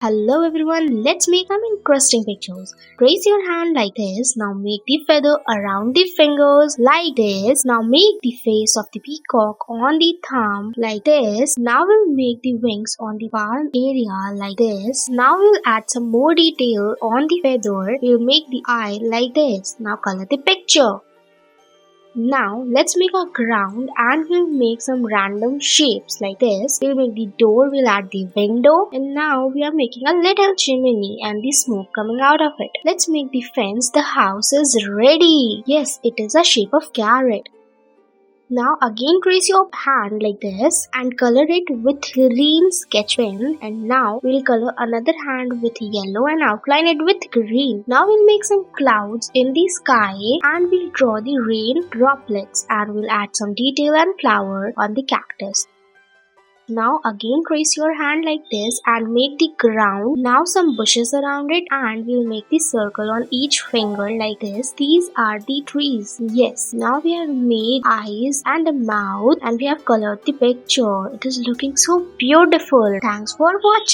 Hello everyone, let's make some interesting pictures. Raise your hand like this. Now make the feather around the fingers like this. Now make the face of the peacock on the thumb like this. Now we'll make the wings on the palm area like this. Now we'll add some more detail on the feather. We'll make the eye like this. Now color the picture. Now let's make a ground and we'll make some random shapes like this. We'll make the door, we'll add the window, and now we are making a little chimney and the smoke coming out of it. Let's make the fence. The house is ready. Yes, it is a shape of carrot. Now again trace your hand like this and color it with green sketch pen, and now we'll color another hand with yellow and outline it with green. Now we'll make some clouds in the sky and we'll draw the rain droplets and we'll add some detail and flower on the cactus. Now again trace your hand like this and make the ground. Now some bushes around it and we'll make the circle on each finger like this. These are the trees. Yes, now we have made eyes and a mouth and we have colored the picture. It is looking so beautiful. Thanks for watching.